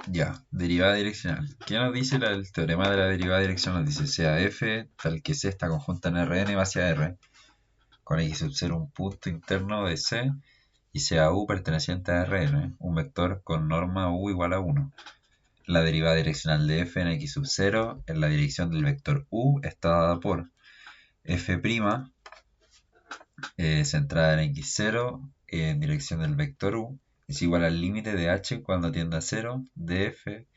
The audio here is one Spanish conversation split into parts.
Ya, derivada direccional. ¿Qué nos dice el teorema de la derivada direccional? Nos dice sea f tal que c está conjunta en Rn va hacia R, con x sub 0 un punto interno de C, y sea u perteneciente a Rn, un vector con norma u igual a 1. La derivada direccional de f en x sub 0 en la dirección del vector u está dada por f', centrada en x0 en dirección del vector u, es igual al límite de h cuando tiende a 0 de f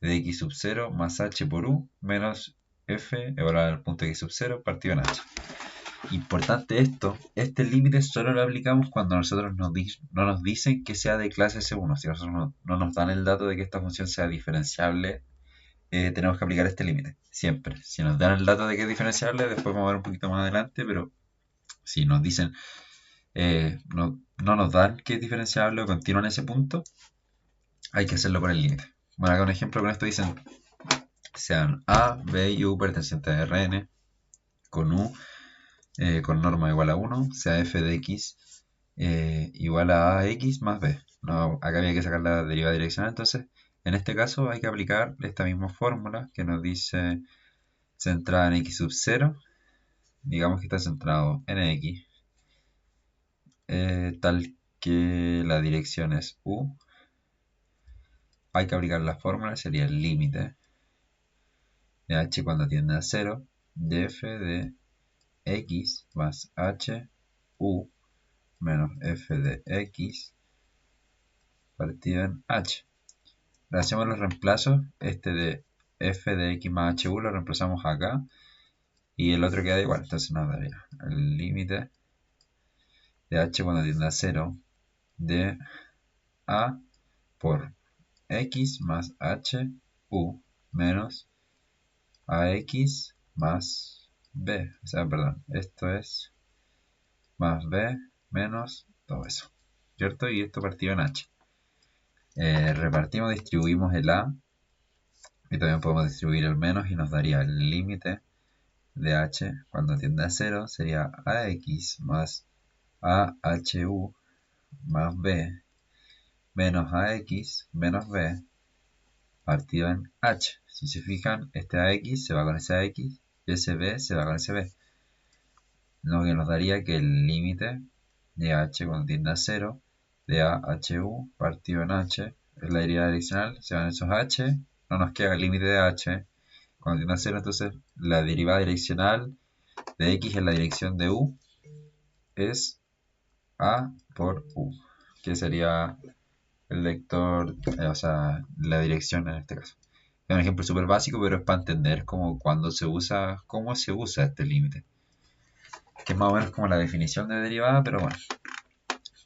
de x sub 0 más h por u menos f evaluado al punto x sub 0 partido en h. Importante esto, este límite solo lo aplicamos cuando nosotros no nos dicen que sea de clase S1. Si nosotros no nos dan el dato de que esta función sea diferenciable, tenemos que aplicar este límite, siempre. Si nos dan el dato de que es diferenciable, después vamos a ver un poquito más adelante, pero si nos dicen, no nos dan que es diferenciable o continúa en ese punto, hay que hacerlo por el límite. Bueno, acá un ejemplo con esto dicen, sean A, B y U pertenecientes a Rn, con U con norma igual a 1, sea f de x igual a ax más b. No, acá había que sacar la derivada direccional, entonces en este caso hay que aplicar esta misma fórmula que nos dice centrada en x sub 0, digamos que está centrado en x, tal que la dirección es u. Hay que aplicar la fórmula, sería el límite de h cuando tiende a 0 de f de x más h u menos f de x partido en h. Le hacemos los reemplazos, este de f de x más hu lo reemplazamos acá y el otro queda igual, entonces nos daría el límite de h cuando tiende a 0 de a por x más h u menos ax más b, o sea, perdón, esto es más b menos todo eso, ¿cierto? Y esto partido en h. Repartimos, distribuimos el a y también podemos distribuir el menos y nos daría el límite de h cuando tiende a 0 sería ax más ahu más b menos ax menos b partido en h. Si se fijan, este ax se va con ese ax y ese b se va con ese b. Lo que nos daría que el límite de h cuando tiende a 0 de ahu partido en h es la derivada direccional, se van esos h, no nos queda el límite de h cuando tiende a 0, entonces la derivada direccional de x en la dirección de u es a por u, que sería el vector, o sea, la dirección en este caso. Es un ejemplo súper básico, pero es para entender cuando se usa, cómo se usa este límite. Que es más o menos como la definición de derivada, pero bueno.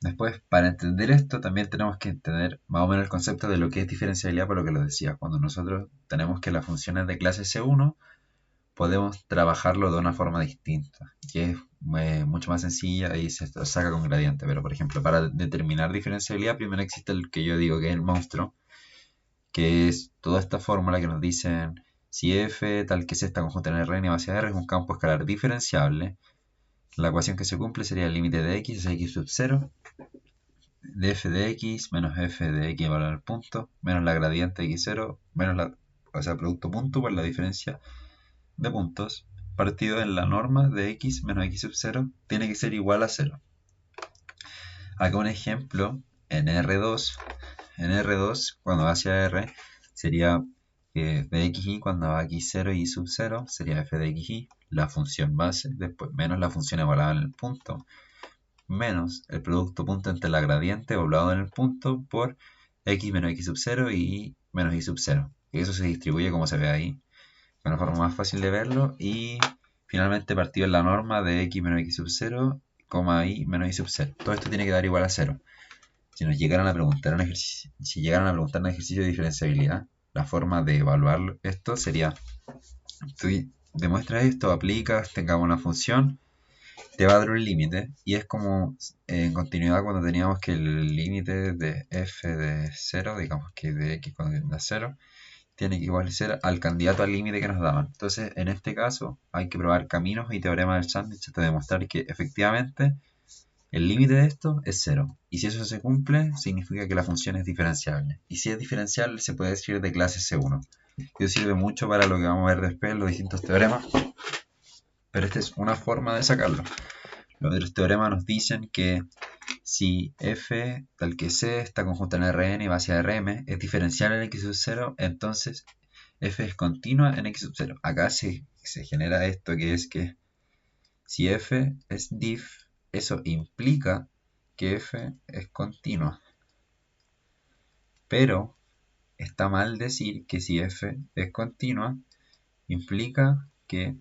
Después, para entender esto, también tenemos que entender más o menos el concepto de lo que es diferenciabilidad, por lo que lo decía. Cuando nosotros tenemos que la función es de clase C1, podemos trabajarlo de una forma distinta, que es mucho más sencilla y se saca con gradiente. Pero, por ejemplo, para determinar diferenciabilidad, primero existe el que yo digo que es el monstruo, que es toda esta fórmula que nos dicen si f tal que c está conjunta en Rn hacia R es un campo escalar diferenciable. La ecuación que se cumple sería el límite de x es x sub 0 de f de x menos f de x igual al punto menos la gradiente de x0 menos la, o sea, producto punto por la diferencia de puntos partido en la norma de x menos x sub 0 tiene que ser igual a 0. Acá un ejemplo en R2. En R2, cuando va hacia R, sería que f de xy cuando va a x0 y y sub 0 sería f de xy, la función base, después menos la función evaluada en el punto, menos el producto punto entre la gradiente evaluado en el punto por x menos x sub 0 y menos y sub 0. Y eso se distribuye como se ve ahí, de una forma más fácil de verlo, y finalmente partido en la norma de x menos x sub 0, y menos y sub 0. Todo esto tiene que dar igual a 0. Si nos llegaran a preguntar un ejercicio, si llegaran a preguntar un ejercicio de diferenciabilidad, la forma de evaluar esto sería, tú demuestras esto, aplicas, tengamos una función, te va a dar un límite, y es como en continuidad cuando teníamos que el límite de f de 0, digamos que de x cuando tiende a 0, tiene que igual ser al candidato al límite que nos daban. Entonces, en este caso, hay que probar caminos y teorema del sándwich hasta demostrar que efectivamente el límite de esto es 0. Y si eso se cumple, significa que la función es diferenciable. Y si es diferenciable, se puede decir de clase C1. Eso sirve mucho para lo que vamos a ver después, los distintos teoremas. Pero esta es una forma de sacarlo. Los otros teoremas nos dicen que si f tal que c está conjunta en Rn y va hacia Rm es diferencial en x sub 0, entonces f es continua en x sub 0. Acá se genera esto que es que si f es diff, eso implica que f es continua. Pero está mal decir que si f es continua implica que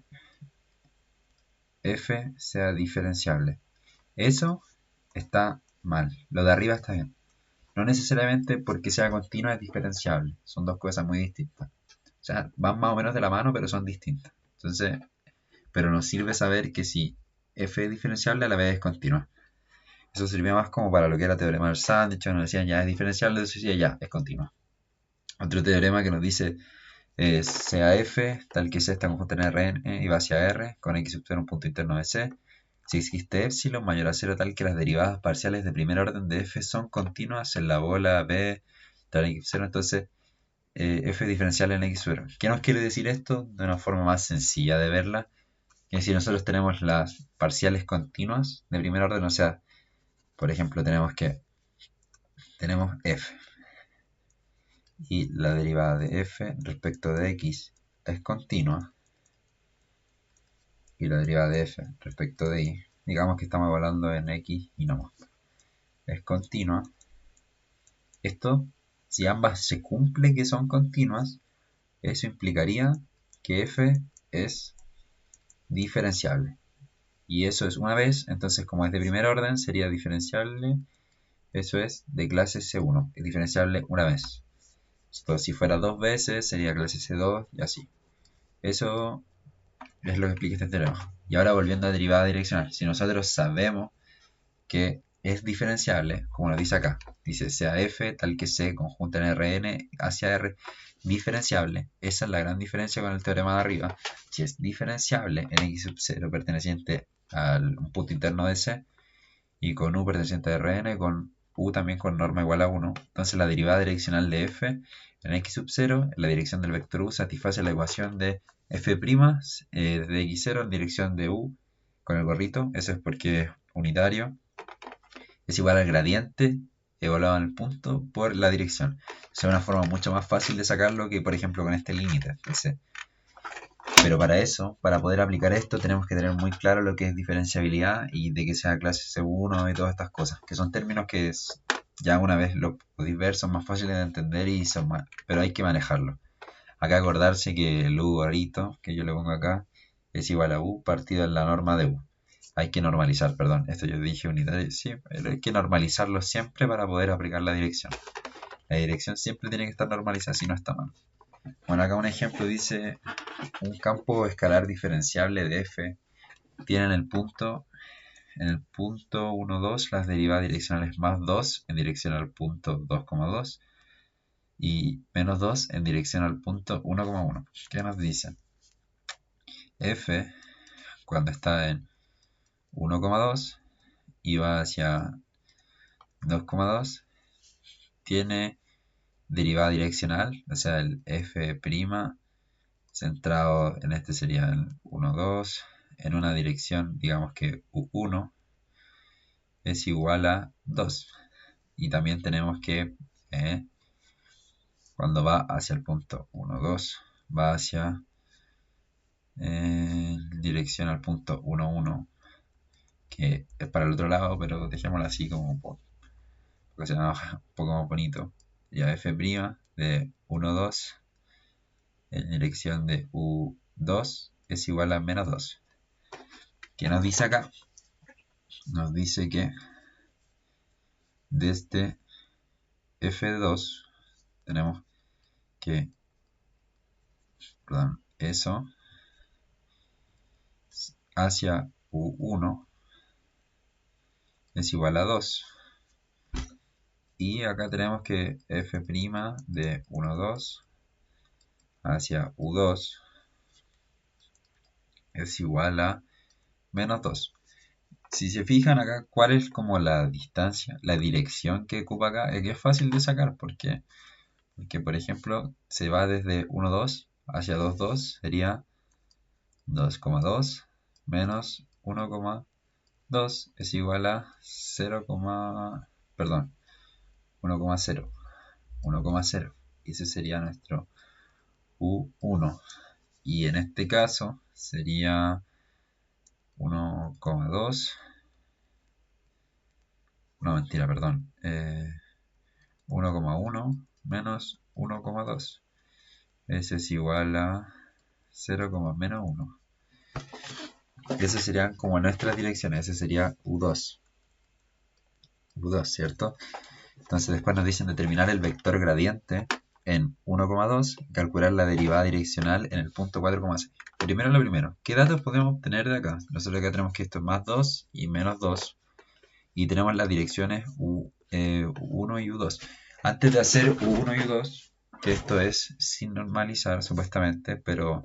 f sea diferenciable. Eso está mal. Lo de arriba está bien. No necesariamente porque sea continua es diferenciable. Son dos cosas muy distintas. O sea, van más o menos de la mano, pero son distintas. Entonces, pero nos sirve saber que si f es diferenciable a la vez es continua. Eso sirve más como para lo que era teorema del sándwich. Nos decían ya es diferenciable, entonces decía ya es continua. Otro teorema que nos dice sea f tal que c está conjunta en Rn y va hacia R con x sub 0 un punto interno de C. Si existe epsilon mayor a 0 tal que las derivadas parciales de primer orden de f son continuas en la bola b tal x 0, entonces f diferencial en x 0. ¿Qué nos quiere decir esto? De una forma más sencilla de verla, que si nosotros tenemos las parciales continuas de primer orden, o sea, por ejemplo, tenemos f y la derivada de f respecto de x es continua y la derivada de f respecto de y, digamos que estamos evaluando en x y no más, es continua. Esto, si ambas se cumple que son continuas, eso implicaría que f es diferenciable. Y eso es una vez, entonces como es de primer orden, sería diferenciable. Eso es de clase C1, es diferenciable una vez. Esto, si fuera dos veces, sería clase C2 y así. Eso es lo que explica este teorema. Y ahora volviendo a derivada direccional. Si nosotros sabemos que es diferenciable, como lo dice acá, dice sea f tal que c conjunta en Rn hacia R diferenciable, esa es la gran diferencia con el teorema de arriba. Si es diferenciable en x sub 0 perteneciente a un punto interno de C y con u perteneciente a Rn, con u también con norma igual a 1, entonces la derivada direccional de f en x sub 0 en la dirección del vector u satisface la ecuación de f' de x0 en dirección de u con el gorrito, eso es porque es unitario, es igual al gradiente evaluado en el punto por la dirección. Es una forma mucho más fácil de sacarlo que, por ejemplo, con este límite. Pero para eso, para poder aplicar esto, tenemos que tener muy claro lo que es diferenciabilidad y de que sea clase C1 y todas estas cosas, que son términos que ya una vez lo podéis ver son más fáciles de entender y son más, pero hay que manejarlo. Acá acordarse que el u gorrito, que yo le pongo acá, es igual a u partido en la norma de u. Hay que normalizar, perdón, esto yo dije unitario, sí, pero hay que normalizarlo siempre para poder aplicar la dirección. La dirección siempre tiene que estar normalizada, si no está mal. Bueno, acá un ejemplo dice, un campo escalar diferenciable de f tiene en el punto 1, 2 las derivadas direccionales más 2 en dirección al punto 2,2 y menos 2 en dirección al punto 1,1. ¿Qué nos dice? F, cuando está en 1,2 y va hacia 2,2, tiene derivada direccional, o sea, el f' centrado en este sería el 1, 2, en una dirección, digamos que u1 es igual a 2. Y también tenemos que cuando va hacia el punto 1, 2, va hacia dirección al punto 1, 1, que es para el otro lado, pero dejémoslo así como porque se llama un poco más bonito. Ya f' de 1, 2 en dirección de u2 es igual a menos 2. ¿Qué nos dice acá? Nos dice que desde f2 tenemos que, perdón, eso hacia u1 es igual a 2. Y acá tenemos que f' de 1, 2 hacia u2 es igual a menos 2. Si se fijan acá, ¿cuál es como la distancia, la dirección que ocupa acá? Es que es fácil de sacar porque por ejemplo, se va desde 1,2 hacia 2,2, sería 2,2 menos 1,2 es igual a 0, perdón, 1,0, 1,0. Y ese sería nuestro U1. Y en este caso sería 1,2. No, mentira, perdón. 1,1 menos 1,2. Ese es igual a 0, menos 1. Esas serían como nuestras direcciones. Ese sería U2. U2, ¿cierto? Entonces después nos dicen determinar el vector gradiente en 1,2 y calcular la derivada direccional en el punto 4,6. Primero lo primero, ¿qué datos podemos obtener de acá? Nosotros acá tenemos que esto es más 2 y menos 2 y tenemos las direcciones U1 y U2. Antes de hacer U1 y U2, que esto es sin normalizar supuestamente, pero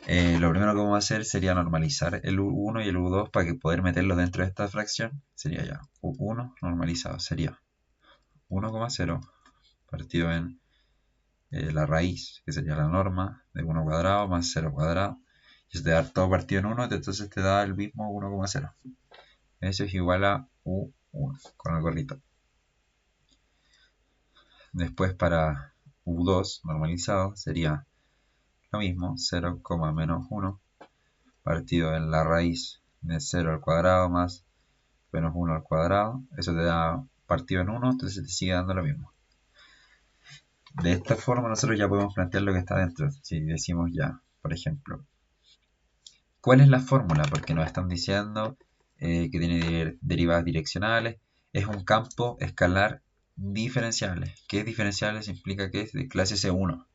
lo primero que vamos a hacer sería normalizar el U1 y el U2 para que poder meterlo dentro de esta fracción. Sería ya U1 normalizado, sería 1,0 partido en la raíz, que sería la norma de 1 cuadrado más 0 cuadrado. Y te da todo partido en 1, entonces te da el mismo 1,0. Eso es igual a U1 con el gorrito. Después para U2 normalizado sería lo mismo, 0, menos 1 partido en la raíz de 0 al cuadrado más menos 1 al cuadrado. Eso te da partido en 1, entonces te sigue dando lo mismo. De esta forma nosotros ya podemos plantear lo que está dentro. Si decimos ya, por ejemplo, ¿cuál es la fórmula? Porque nos están diciendo que tiene derivadas direccionales. Es un campo escalar diferenciable. ¿Qué es diferenciable? Implica que es de clase C1.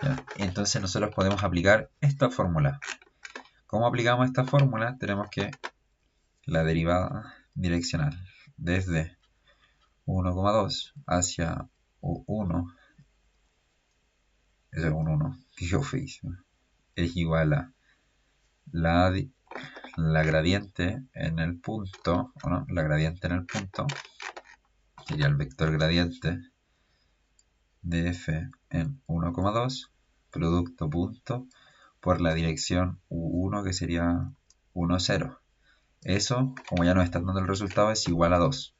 ¿Ya? Entonces nosotros podemos aplicar esta fórmula. ¿Cómo aplicamos esta fórmula? Tenemos que la derivada direccional desde 1,2 hacia 1, eso es un 1, es igual a la gradiente en el punto, ¿o no? La gradiente en el punto sería el vector gradiente de f en 1,2 producto punto por la dirección u1 que sería 1,0. Eso, como ya nos están dando el resultado, es igual a 2.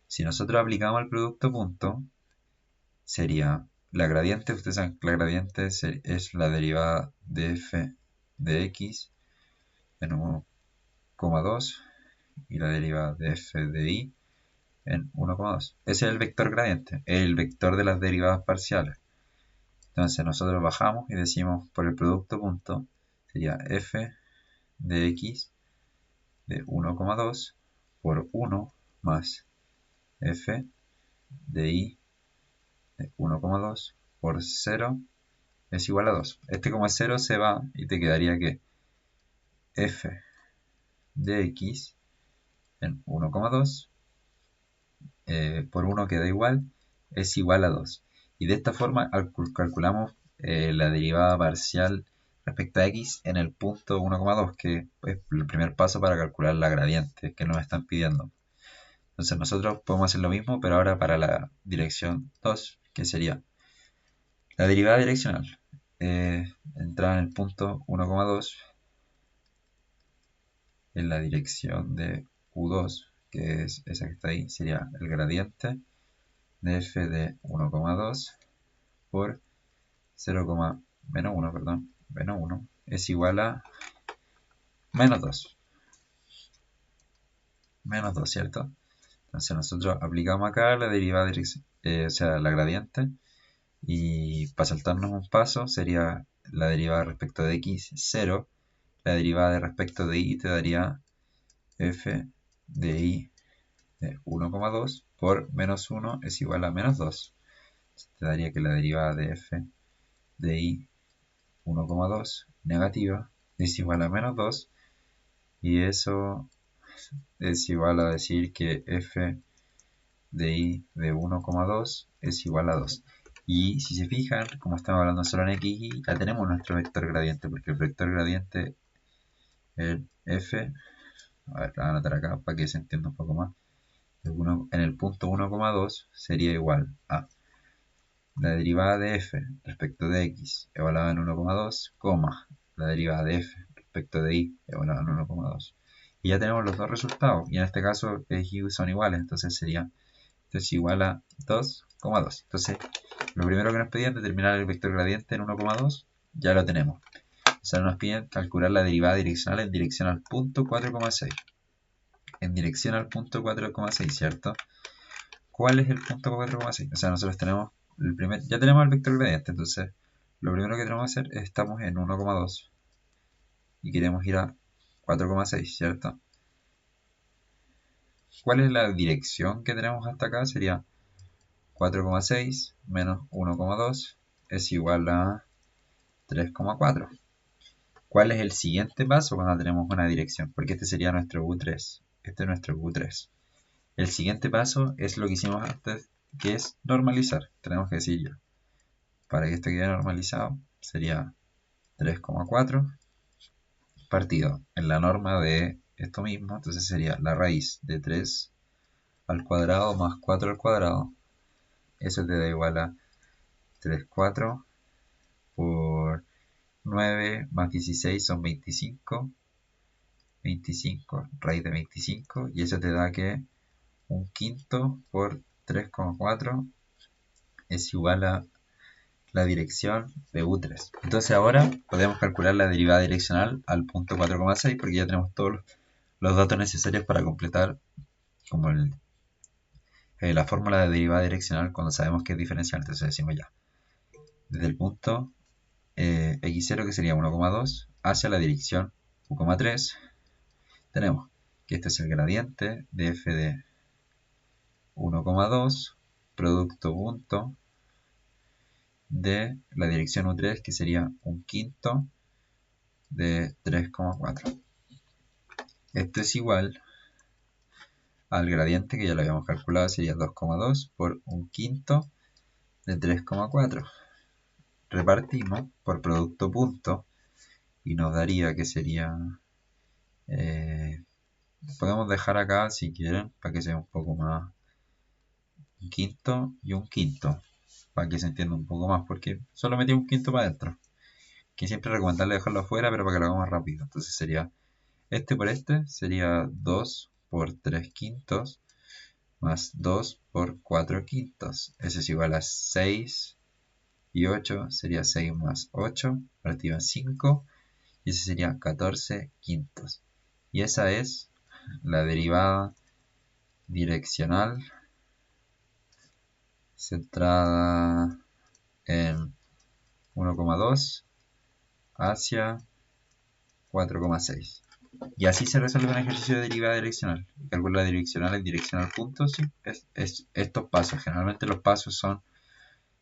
Si nosotros aplicamos el producto punto, sería la gradiente, ustedes saben que la gradiente es la derivada de f de x en 1,2 y la derivada de f de y en 1,2. Ese es el vector gradiente, el vector de las derivadas parciales. Entonces nosotros bajamos y decimos por el producto punto sería f de x de 1,2 por 1 más f de y de 1,2 por 0 es igual a 2. Este como es 0 se va y te quedaría que f de x en 1,2 por 1 queda igual, es igual a 2. Y de esta forma calculamos la derivada parcial respecto a x en el punto 1,2, que es el primer paso para calcular la gradiente que nos están pidiendo. Entonces nosotros podemos hacer lo mismo, pero ahora para la dirección 2, que sería la derivada direccional. Entrar en el punto 1,2 en la dirección de U2, que es esa que está ahí, sería el gradiente de f de 1,2 por 0, menos 1, perdón, menos 1 es igual a menos 2. Menos 2, ¿cierto? Entonces nosotros aplicamos acá la derivada, o sea, la gradiente, y para saltarnos un paso sería la derivada respecto de x 0, la derivada respecto de y te daría f de y de 1,2 por menos 1 es igual a menos 2. Te daría que la derivada de f de y 1,2 negativa es igual a menos 2 y eso es igual a decir que f de y de 1,2 es igual a 2. Y si se fijan, como estamos hablando solo en x, ya tenemos nuestro vector gradiente, porque el vector gradiente es f A ver, la voy a anotar acá para que se entienda un poco más. En el punto 1,2 sería igual a la derivada de f respecto de x evaluada en 1,2, la derivada de f respecto de y evaluada en 1,2. Y ya tenemos los dos resultados, y en este caso x y y son iguales, entonces sería esto es igual a 2,2. Entonces, lo primero que nos pedían es determinar el vector gradiente en 1,2, ya lo tenemos. O sea, nos piden calcular la derivada direccional en dirección al punto 4,6. En dirección al punto 4,6, ¿cierto? ¿Cuál es el punto 4,6? O sea, nosotros tenemos ya tenemos el vector gradiente, entonces lo primero que tenemos que hacer es estamos en 1,2 y queremos ir a 4,6, ¿cierto? ¿Cuál es la dirección que tenemos hasta acá? Sería 4,6 menos 1,2 es igual a 3,4. ¿Cuál es el siguiente paso cuando tenemos una dirección? Porque este sería nuestro U3. Este es nuestro U3. El siguiente paso es lo que hicimos antes, que es normalizar. Tenemos que decir ya. Para que esto quede normalizado, sería 3,4 partido en la norma de esto mismo. Entonces sería la raíz de 3 al cuadrado más 4 al cuadrado. Eso te da igual a 3,4 por 9 más 16 son 25. 25, raíz de 25, y eso te da que un quinto por 3,4 es igual a la dirección de U3. Entonces ahora podemos calcular la derivada direccional al punto 4,6 porque ya tenemos todos los datos necesarios para completar como la fórmula de derivada direccional cuando sabemos que es diferencial. Entonces decimos ya, desde el punto x0 que sería 1,2 hacia la dirección u,3 tenemos que este es el gradiente de f de 1,2 producto punto de la dirección U3 que sería un quinto de 3,4. Esto es igual al gradiente que ya lo habíamos calculado, sería 2,2 por un quinto de 3,4. Repartimos por producto punto y nos daría que sería... podemos dejar acá si quieren para que sea un poco más un quinto y un quinto para que se entienda un poco más porque solo metí un quinto para adentro que siempre recomendarle dejarlo afuera pero para que lo hagamos más rápido. Entonces sería este por este sería 2 por 3 quintos más 2 por 4 quintos. Eso es igual a 6 y 8 sería 6 más 8 partido en 5 y ese sería 14 quintos. Y esa es la derivada direccional centrada en 1,2 hacia 4,6. Y así se resuelve un ejercicio de derivada direccional. Calcula la direccional en dirección al punto. Sí, es estos pasos. Generalmente los pasos son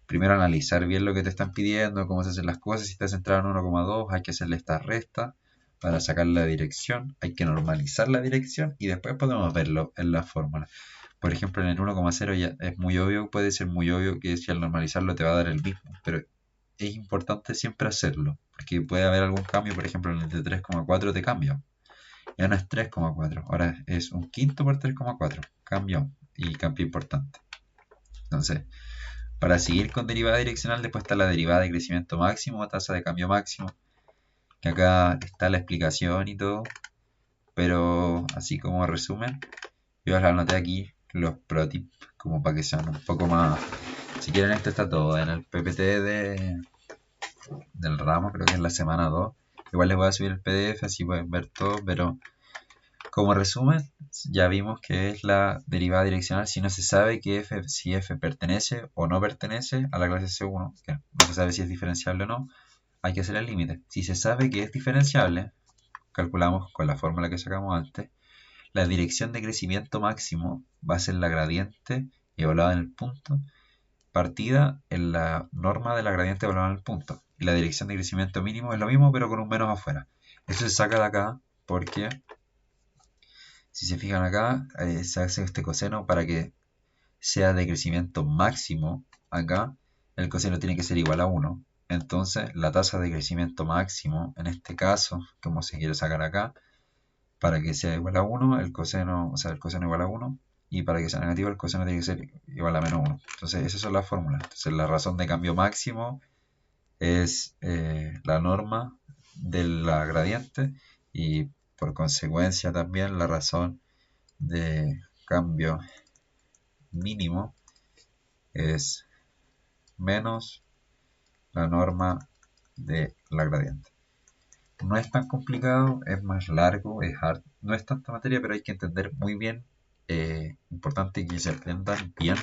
primero analizar bien lo que te están pidiendo, cómo se hacen las cosas. Si estás centrado en 1,2 hay que hacerle esta resta para sacar la dirección. Hay que normalizar la dirección y después podemos verlo en la fórmula. Por ejemplo, en el 1,0 ya es muy obvio, puede ser muy obvio que si al normalizarlo te va a dar el mismo, pero es importante siempre hacerlo, porque puede haber algún cambio, por ejemplo en el de 3,4 te cambia, ya no es 3,4, ahora es un quinto por 3,4, cambio y cambio importante. Entonces, para seguir con derivada direccional, después está la derivada de crecimiento máximo o tasa de cambio máximo, que acá está la explicación y todo, pero así como resumen, yo les anoté aquí los pro tips como para que sean un poco más. Si quieren, esto está todo en el PPT del ramo, creo que es la semana 2. Igual les voy a subir el PDF, así pueden ver todo, pero como resumen, ya vimos que es la derivada direccional si no se sabe que si f pertenece o no pertenece a la clase C1, que no se sabe si es diferenciable o no, hay que hacer el límite. Si se sabe que es diferenciable, calculamos con la fórmula que sacamos antes, la dirección de crecimiento máximo va a ser la gradiente evaluada en el punto, partida en la norma de la gradiente evaluada en el punto. Y la dirección de crecimiento mínimo es lo mismo, pero con un menos afuera. Eso se saca de acá porque, si se fijan acá, se hace este coseno para que sea de crecimiento máximo. Acá el coseno tiene que ser igual a 1. Entonces, la tasa de crecimiento máximo, en este caso, como se quiere sacar acá, para que sea igual a 1, el coseno, o sea, el coseno igual a 1, y para que sea negativo, el coseno tiene que ser igual a menos 1. Entonces, esas son las fórmulas. Entonces, la razón de cambio máximo es la norma de la gradiente, y por consecuencia también la razón de cambio mínimo es menos la norma de la gradiente. No es tan complicado, es más largo, es hard, no es tanta materia, pero hay que entender muy bien, importante que se aprendan bien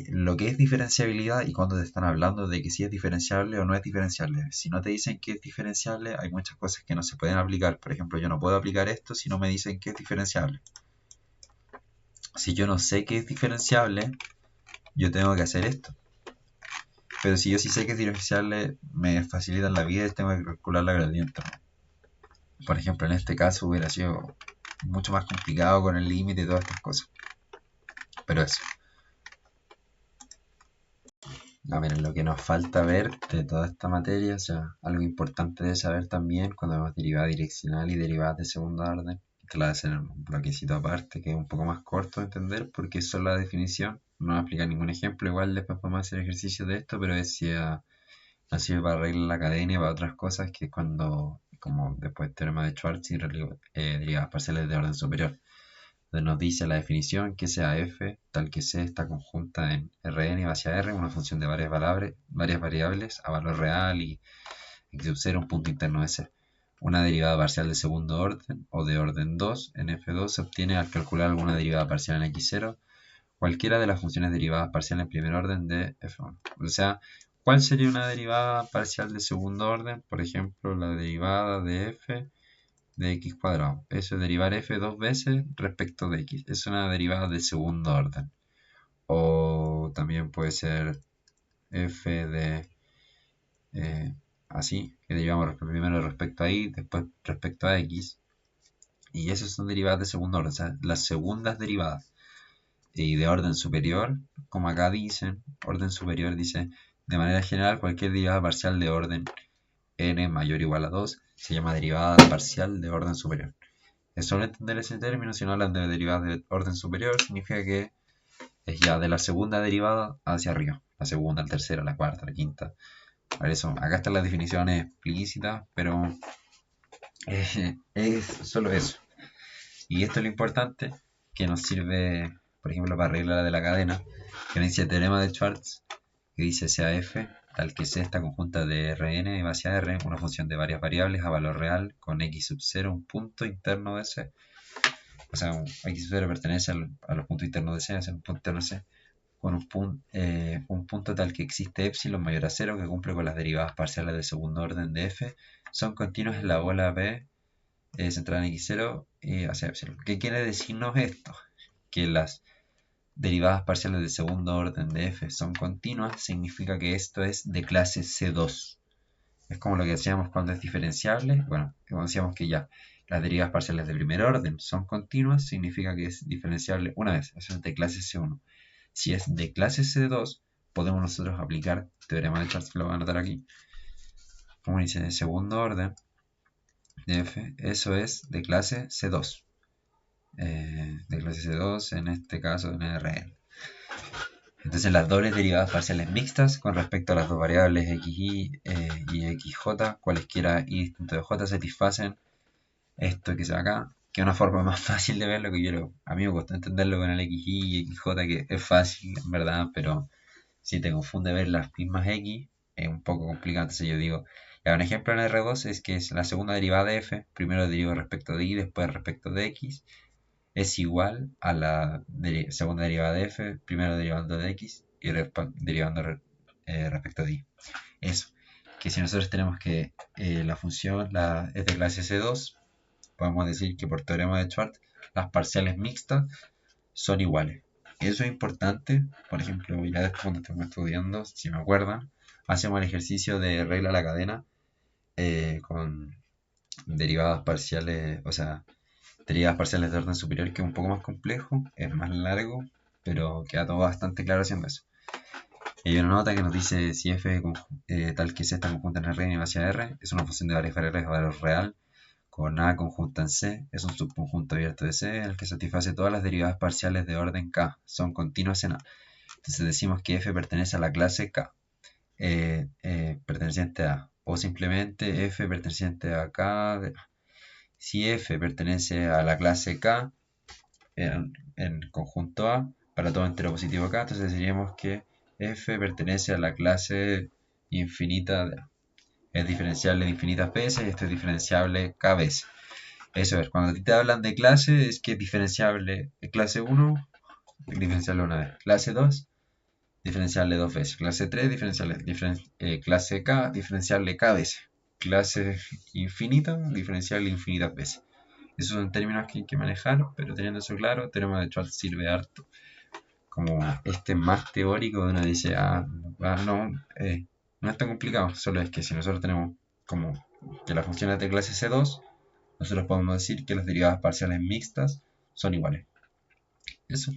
lo que es diferenciabilidad y cuando te están hablando de que si es diferenciable o no es diferenciable. Si no te dicen que es diferenciable, hay muchas cosas que no se pueden aplicar. Por ejemplo, yo no puedo aplicar esto si no me dicen que es diferenciable. Si yo no sé que es diferenciable, yo tengo que hacer esto. Pero si yo sí sé que es diferenciable, me facilitan la vida y tengo que calcular la gradiente. Por ejemplo, en este caso hubiera sido mucho más complicado con el límite y todas estas cosas. Pero eso. A ver, lo que nos falta ver de toda esta materia, o sea, algo importante de saber también cuando vemos derivada direccional y derivadas de segunda orden, que la hacen en un bloquecito aparte, que es un poco más corto de entender porque es solo la definición, no va a explicar ningún ejemplo, igual después podemos hacer ejercicio de esto, pero es ya no sirve para arreglar la cadena y para otras cosas, que es cuando, como después teorema de Schwarz y derivadas parciales de orden superior, donde nos dice la definición que sea f tal que c está conjunta en Rn hacia R, una función de varias variables a valor real y x sub 0 un punto interno de C. Una derivada parcial de segundo orden o de orden 2 en f2 se obtiene al calcular alguna derivada parcial en x0, cualquiera de las funciones derivadas parciales en primer orden de f1. O sea, ¿cuál sería una derivada parcial de segundo orden? Por ejemplo, la derivada de f de x cuadrado. Eso es derivar f dos veces respecto de x. Es una derivada de segundo orden. O también puede ser f de así, que derivamos primero respecto a y, después respecto a x. Y esas son derivadas de segundo orden, o sea, las segundas derivadas. Y de orden superior, como acá dicen, orden superior dice, de manera general, cualquier derivada parcial de orden n mayor o igual a 2 se llama derivada parcial de orden superior. Es solo entender ese término, si no hablan de derivadas de orden superior, significa que es ya de la segunda derivada hacia arriba. La segunda, la tercera, la cuarta, la quinta. Por eso, acá están las definiciones explícitas, pero es solo eso. Y esto es lo importante, que nos sirve, por ejemplo, para arreglar la de la cadena, que nos dice el teorema de Schwarz, que dice sea f tal que sea esta conjunta de Rn hacia R, una función de varias variables a valor real, con x sub 0, un punto interno de C. O sea, x sub 0 pertenece a los puntos internos de C, es un punto interno de C, con un punto tal que existe epsilon mayor a 0 que cumple con las derivadas parciales de segundo orden de f, son continuas en la bola B centrada en x0 hacia epsilon. ¿Qué quiere decirnos esto? Que las derivadas parciales de segundo orden de f son continuas, significa que esto es de clase C2. Es como lo que hacíamos cuando es diferenciable. Bueno, como decíamos que ya las derivadas parciales de primer orden son continuas, significa que es diferenciable una vez. Eso es de clase C1. Si es de clase C2, podemos nosotros aplicar teorema de Schwarz, que lo voy a anotar aquí. Como dice, de segundo orden de f, eso es de clase C2. De clase C2, en este caso en Rn. Entonces las dobles derivadas parciales mixtas con respecto a las dos variables xy y xj, cualesquiera y distinto de j, satisfacen esto que se ve acá, que es una forma más fácil de verlo, que a mí me cuesta entenderlo con el xy y xj, que es fácil en verdad, pero si te confunde ver las mismas x, es un poco complicado. Entonces yo digo, ya un ejemplo en R2 es que es la segunda derivada de f, primero derivo respecto de y, después respecto de x, es igual a la segunda derivada de f, primero derivando de x y derivando respecto de y. Eso, que si nosotros tenemos que la función es de clase C2, podemos decir que por teorema de Schwarz las parciales mixtas son iguales. Eso es importante, por ejemplo, ya después cuando estemos estudiando, si me acuerdan, hacemos el ejercicio de regla a la cadena con derivadas parciales, o sea, derivadas parciales de orden superior, que es un poco más complejo, es más largo, pero queda todo bastante claro haciendo eso. Y hay una nota que nos dice si f tal que C está conjunta en Rn hacia R es una función de varias variables a valor real con A conjunta en C, es un subconjunto abierto de C en el que satisface todas las derivadas parciales de orden K, son continuas en A. Entonces decimos que F pertenece a la clase K, perteneciente a A, o simplemente F perteneciente a K de A. Si F pertenece a la clase K en conjunto A, para todo entero positivo K, entonces diríamos que F pertenece a la clase infinita de A. Es diferenciable de infinitas veces y esto es diferenciable K veces. Eso es, cuando a ti te hablan de clase, es que es diferenciable clase 1, diferenciable una vez. Clase 2, diferenciable dos veces. Clase 3, clase K, diferenciable K veces. Clase infinita, diferenciable infinitas veces. Esos son términos que hay que manejar, pero teniendo eso claro, el teorema de Schwartz sirve harto. Como este más teórico, uno dice, no, no es tan complicado, solo es que si nosotros tenemos como que la función es de clase C2, nosotros podemos decir que las derivadas parciales mixtas son iguales. Eso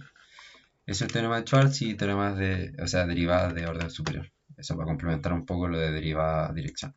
es el teorema de Schwartz y teoremas de, o sea, derivadas de orden superior. Eso para complementar un poco lo de derivada dirección.